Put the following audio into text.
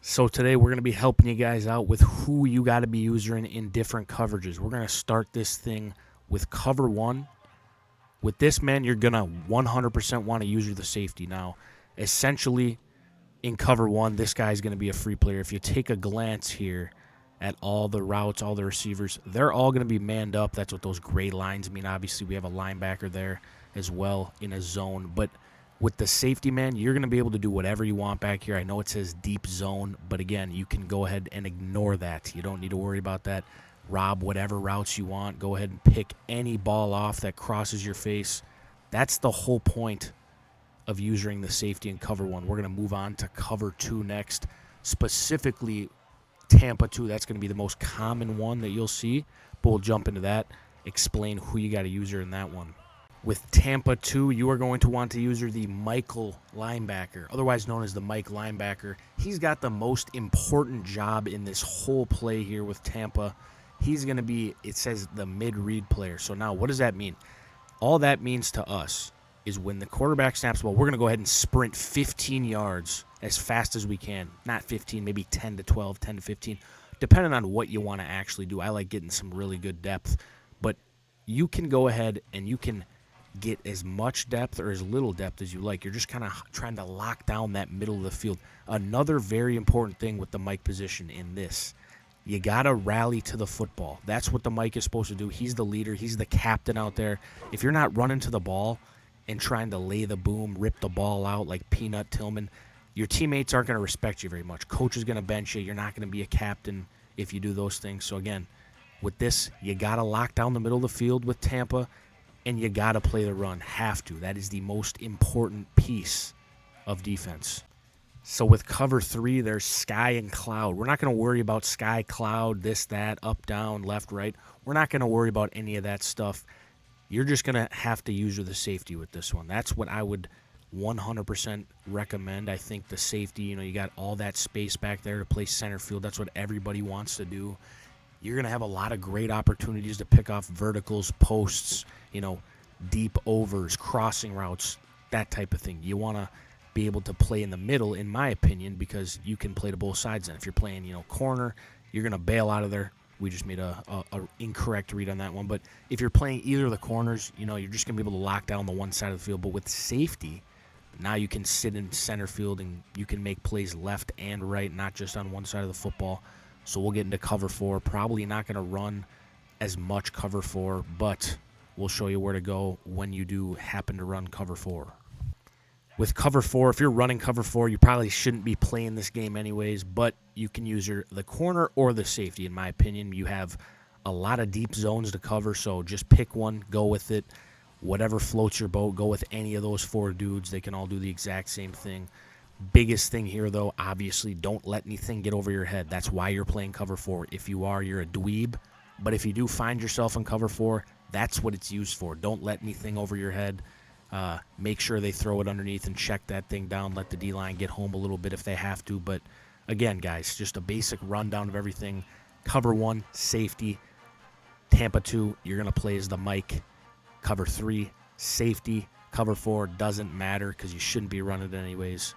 So today we're going to be helping you guys out with who you got to be using in different coverages. We're going to start this thing with cover one. With this, man, you're going to 100% want to use the safety. Now, essentially, in cover one, this guy's going to be a free player. If you take a glance here at all the routes, all the receivers, they're all going to be manned up. That's what those gray lines mean. Obviously, we have a linebacker there as well in a zone. But with the safety, man, you're going to be able to do whatever you want back here. I know it says deep zone, but again, you can go ahead and ignore that. You don't need to worry about that. Rob whatever routes you want. Go ahead and pick any ball off that crosses your face. That's the whole point of using the safety in cover one. We're going to move on to cover two next, specifically Tampa 2. That's going to be the most common one that you'll see, but we'll jump into that, explain who you got to use in that one. With Tampa 2, you are going to want to use the Michael linebacker, otherwise known as the Mike linebacker. He's got the most important job in this whole play here with Tampa. He's going to be, it says, the mid-read player. So now what does that mean? All that means to us is when the quarterback snaps the ball, we're going to go ahead and sprint 15 yards as fast as we can. Not 15, maybe 10 to 12, 10 to 15, depending on what you want to actually do. I like getting some really good depth, but you can go ahead and you can get as much depth or as little depth as you like. You're just kind of trying to lock down that middle of the field. Another very important thing with the Mike position in this, you got to rally to the football. That's what the Mike is supposed to do. He's the leader. He's the captain out there. If you're not running to the ball and trying to lay the boom, rip the ball out like Peanut Tillman, your teammates aren't going to respect you very much. Coach is going to bench you. You're not going to be a captain if you do those things. So, again, with this, you got to lock down the middle of the field with Tampa, and you got to play the run. Have to. That is the most important piece of defense. So with cover three, there's sky and cloud. We're not going to worry about sky, cloud, this, that, up, down, left, right. We're not going to worry about any of that stuff. You're just going to have to use the safety with this one. That's what I would 100% recommend. I think the safety, you got all that space back there to play center field. That's what everybody wants to do. You're going to have a lot of great opportunities to pick off verticals, posts, deep overs, crossing routes, that type of thing. You want to be able to play in the middle, in my opinion, because you can play to both sides. And if you're playing, corner, you're going to bail out of there. We just made a incorrect read on that one. But if you're playing either of the corners, you're just going to be able to lock down the one side of the field. But with safety, now you can sit in center field and you can make plays left and right, not just on one side of the football. So we'll get into cover four. Probably not going to run as much cover four, but we'll show you where to go when you do happen to run cover four. With cover four, if you're running cover four, you probably shouldn't be playing this game anyways, but you can use the corner or the safety, in my opinion. You have a lot of deep zones to cover, so just pick one, go with it. Whatever floats your boat, go with any of those four dudes. They can all do the exact same thing. Biggest thing here, though, obviously, don't let anything get over your head. That's why you're playing cover four. If you are, you're a dweeb. But if you do find yourself in cover four, that's what it's used for. Don't let anything over your head. Make sure they throw it underneath and check that thing down. Let the D-line get home a little bit if they have to. But, again, guys, just a basic rundown of everything. Cover one, safety. Tampa 2, you're going to play as the Mike. Cover 3, safety. Cover 4 doesn't matter because you shouldn't be running it anyways.